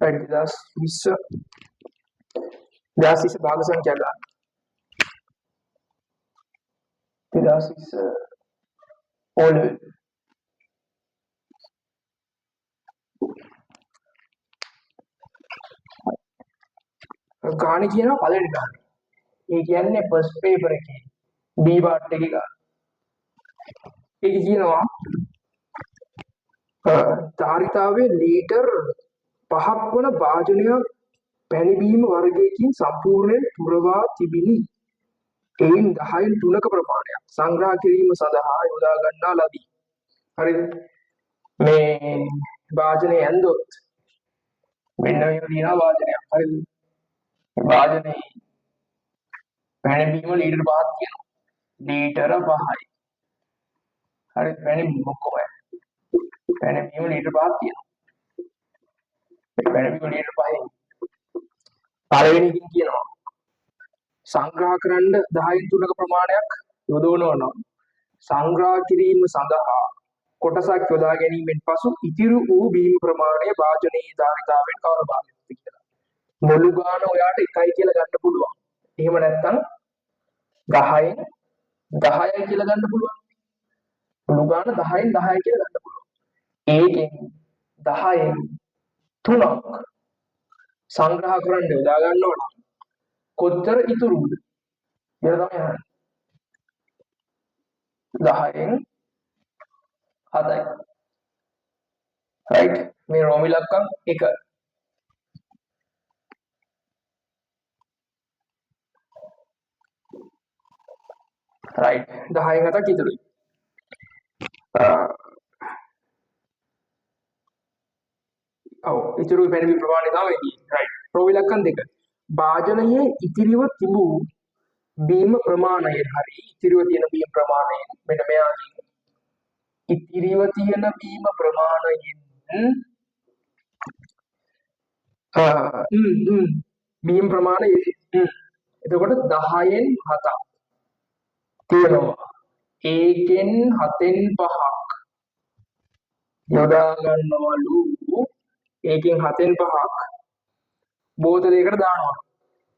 2020 2020 භාග සංඛ්‍යා ගන්න. 2020 ඕල් ගාණ කියනවා පළවෙනි ගාණ. ඒ කියන්නේ ෆස්ට් පේපර් එකේ B පාර්ට් එකේ ගාණ. ඒක කියනවා ධාරිතාවේ ලීටර් 5ක් වන භාජනයක් පැණි බීම වර්ගයකින් සම්පූර්ණයෙන් පුරවා තිබිනි. එයින් 10න් 3ක ප්‍රමාණයක් සංග්‍රහ කිරීම සඳහා යොදා ගන්නා ලදී. හරිද? මේ භාජනය ඇන්දොත් මෙන්න මේ තියෙනවා භාජනයක්. හරිද? මේ භාජනයේ පැණි බීම ලීටර් 5ක් තියෙනවා. ලීටර 5යි. හරිද? පැණි බීම කොහොමද? පැණි බීම ලීටර් 5ක් තියෙනවා. මේ පැණි බීම ලීටර් 5යි. පළවෙනි එකකින් කියනවා සංග්‍රහ කරන්න 10න් 3ක ප්‍රමාණයක් යොදවනවා නම් සංග්‍රහ කිරීම සඳහා කොටසක් යොදා ගැනීමෙන් පසු ඉතිරි වූ බීම ප්‍රමාණය වාජනීය ධාරිතාවෙන් කවර භාගයක්ද කියලා. මුළු ගාන ඔයාට එකයි කියලා ගන්න පුළුවන්. එහෙම නැත්නම් 10න් 10යි කියලා ගන්න පුළුවන්. මුළු ගාන 10න් 10යි කියලා ගන්න පුළුවන්. ඒකෙන් 10න් 3ක් සංග්‍රහ කරන්න යොදා ගන්නවා නම් කොච්චර ඉතුරුද කියලා තමයි අහන්නේ. 10න් 7යි. right මේ රෝම ඉලක්කම් 1. right 10න් 7ක් ඉතුරුයි. ඉතුරු පැණි ප්‍රමාණය තමයි තියෙන්නේ. right රෝම ඉලක්කම් 2. භාජනයේ ඉතිරිව තිබූ බීම ප්‍රමාණයෙන් හරි ඉතිරිව තියෙන බීම ප්‍රමාණයෙන් මෙන්න මෙයාගෙන් ඉතිරිව තියෙන බීම ප්‍රමාණයෙන් බීම ප්‍රමාණය එතකොට 10න් 7ක් තියෙනවා. ඒකෙන් 7න් 5ක් යොදා ගන්නවලු. ඒකෙන් 7න් 5ක් බෝතලයකට දානවා.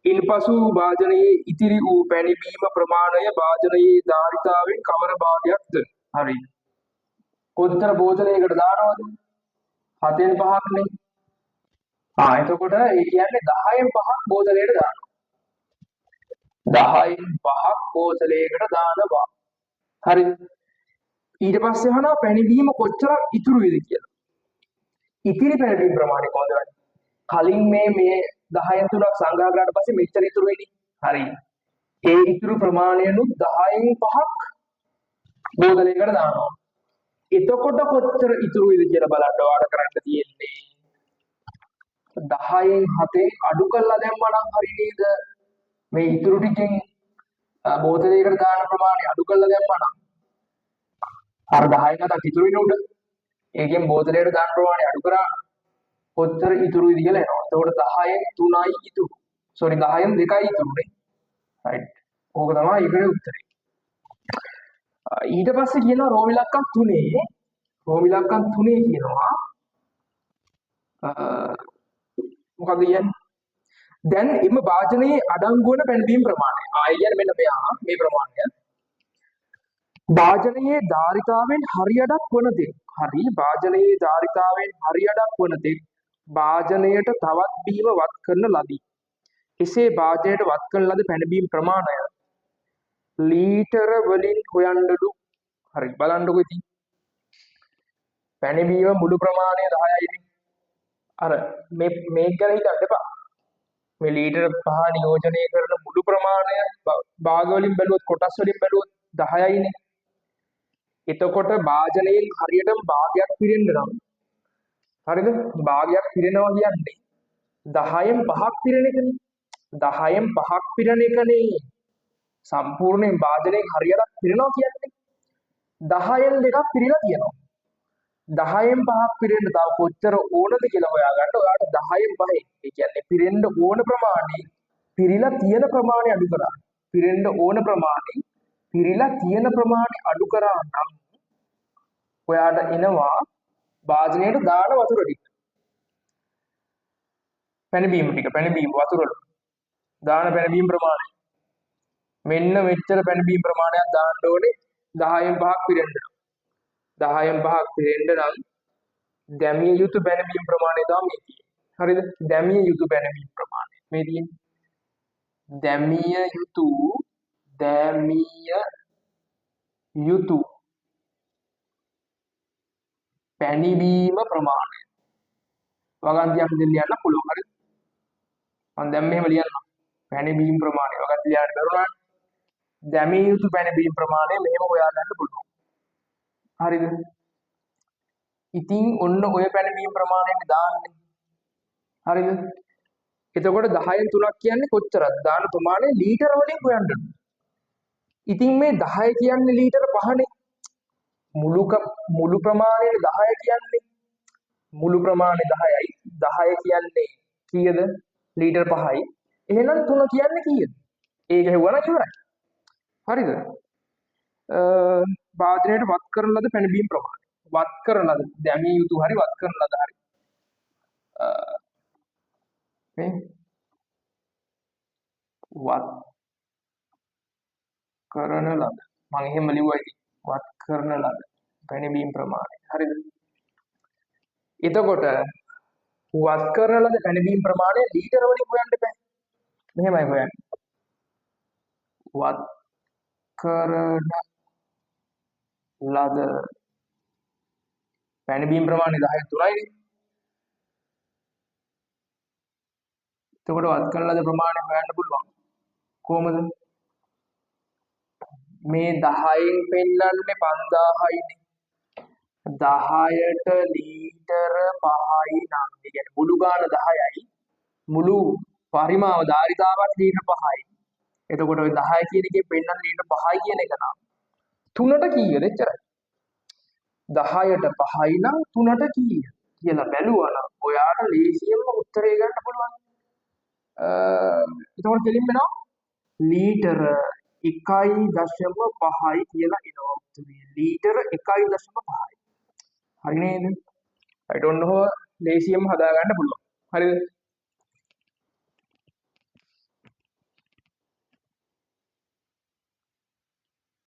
ඉන්පසු භාජනයේ ඉතිරි වූ පැණි බීම ප්‍රමාණය භාජනයේ ධාරිතාවෙන් කවර භාගයක්ද? හරි. කොච්චර බෝතලයකට දානවද? 7න් 5ක් නේ. එතකොට ඒ කියන්නේ 10න් 5ක් බෝතලයට දානවා. 10න් 5ක් බෝතලයකට දානවා. හරිද? ඊට පස්සේ අහනවා පැණි බීම කොච්චරක් ඉතුරු වෙයිද කියලා. ඉතිරි පැණි බීම ප්‍රමාණය කොහොමද වෙන්නේ? කලින් මේ 10න් 3ක් සංග්‍රහ කරාට පස්සේ මෙච්චර ඉතුරු වෙන්නේ. හරි. ඒ ඉතුරු ප්‍රමාණයනුත් 10න් 5ක් බෝතලයකට දානවා. එතකොට කොච්චර ඉතුරු වෙයිද කියලා බලන්න ඔයාලට කරන්න තියෙන්නේ 10න් 7න් අඩු කරලා දැම්මා නම් හරි නේද? මේ ඉතුරු ටිකෙන් බෝතලයකට දාන ප්‍රමාණය අඩු කරලා දැම්මා නම් අර 10න් 7ක් ඉතුරු වෙන උඩ ඒකෙන් බෝතලයට දාන ප්‍රමාණය අඩු කරා කොච්චර ඉතුරු වෙයිද කියලා එනවා. එතකොට 10න් 3යි ඉතුරු. sorry 10න් 2යි ඉතුරුනේ. right. ඕක තමයි ඊකේ උත්තරේ. ඊට පස්සේ කියනවා රෝම ඉලක්කම් 3 රෝම ඉලක්කම් 3 කියනවා මොකක්ද කියන්නේ? දැන් එම භාජනයේ අඩංගු වන පැණි බීම ප්‍රමාණය. කියන්නේ මෙන්න මෙයා මේ ප්‍රමාණය. භාජනයේ ධාරිතාවෙන් හරියඩක් වන තෙක්. හරි භාජනයේ ධාරිතාවෙන් හරියඩක් වන තෙක් භාජනයට තවත් බීම වත් කරන ලදී. එසේ භාජනයට වත් කරන ලද පැණි බීම ප්‍රමාණය ලීටර වලින් හොයන්නලු. හරි බලන්නකො ඉතින්. පැණි බීම මුළු ප්‍රමාණය 10යි නේ. අර මේක ගැන හිතන්න එපා. මේ ලීටර 5 නියෝජනය කරන මුළු ප්‍රමාණය භාග වලින් බැලුවොත් කොටස් වලින් බැලුවොත් 10යි නේ. එතකොට භාජනයෙන් හරියටම භාගයක් පිරෙන්න නම් හරිද? භාගයක් පිරෙනවා කියන්නේ 10න් 5ක් පිරෙන එකනේ. 10න් 5ක් පිරෙන එකනේ සම්පූර්ණයෙන් භාජනයෙන් හරියට පිරෙනවා කියන්නේ. 10න් 2ක් පිරিলা තියෙනවා. 10න් 5ක් පිරෙන්න තව කොච්චර ඕනද කියලා හොයාගන්න. ඔයාලට 10න් 5න් ඒ කියන්නේ පිරෙන්න ඕන ප්‍රමාණය පිරিলা තියෙන ප්‍රමාණය අඩු කරා. පිරෙන්න ඕන ප්‍රමාණය පිරিলা තියෙන ප්‍රමාණය අඩු කරා නම් ඔයාට එනවා භාජනයට දාන වතුර ටික. පැනබීම ටික පැනබීම වතුර වල දාන පැනබීම ප්‍රමාණය. මෙන්න මෙච්චර පැනබීම ප්‍රමාණයක් දාන්න ඕනේ 10න් 5ක් පිරෙන්න. 10න් 5ක් පිරෙන්න නම් දැමිය යුතු පැනබීම ප්‍රමාණය තමයි මේ තියෙන්නේ. හරිද? දැමිය යුතු පැනබීම ප්‍රමාණය මේ තියෙන්නේ. දැමිය යුතු පැනබීම ප්‍රමාණය. වගන්තියක් දෙන්න යන්න පුළුවන්. හරිද? මම දැන් මෙහෙම ලියන්නම්. පැනබීම ප්‍රමාණය වගන්ති ලියන්න බැරුණා. දැමිය යුතු පැනබීම ප්‍රමාණය මෙහෙම හොයාගන්න පුළුවන්. හරිද? ඉතින් ඔන්න ඔය පැනබීම ප්‍රමාණයට දාන්නේ. හරිද? එතකොට 10න් 3ක් කියන්නේ කොච්චරද? දාන ප්‍රමාණය ලීටර වලින් හොයන්න ඕනේ. ඉතින් මේ 10 කියන්නේ ලීටර 5නේ. මුළු ප්‍රමාණයට 10 කියන්නේ මුළු ප්‍රමාණය 10යි. 10 කියන්නේ කීයද? ලීටර 5යි. එහෙනම් 3 කියන්නේ කීයද? ඒක හෙව්වනම් ඉවරයි. හරිද? භාජනයට වත් කරන ලද පැනබීම ප්‍රමාණය. වත් කරන ලද දැමිය යුතු හරි වත් කරන ලද හරි. මේ වත් කරන ලද මම එහෙම ලිව්වා ඉතින් වත් කරන ලද පැනබීම ප්‍රමාණය. හරිද? එතකොට වත් කරන ලද පැනබීම ප්‍රමාණය ලීටර වලින් හොයන්න බෑ. මෙහෙමයි හොයන්නේ. වත් කරන ලද පැනබීම ප්‍රමාණය 10න් 3යිනේ. එතකොට වත් කරන ලද ප්‍රමාණය හොයන්න පුළුවන්. කොහොමද? මේ 10න් පෙන්නන්නේ 5000යිනේ. 10ට ලීටර 5යි නම් ඒ කියන්නේ මුළු ගාන 10යි. මුළු පරිමාව ධාරිතාවක් ලීටර 5යි. එතකොට ඔය 10 කියන එකේ පෙන්නන්නේ ලීටර 5යි කියන එක නම් 3ට කීයද? එච්චරයි. 10ට 5යි නම් 3ට කීයද කියලා බැලුවා නම් ඔයාට ලේසියෙන්ම උත්තරේ ගන්න පුළුවන්. එතකොට දෙලින් වෙනවා ලීටර 1.5යි කියලා එනවා උත්තරේ. ලීටර 1.5යි. හරි නේද? I don't know ලේසියෙන්ම හදා ගන්න පුළුවන්. හරිද?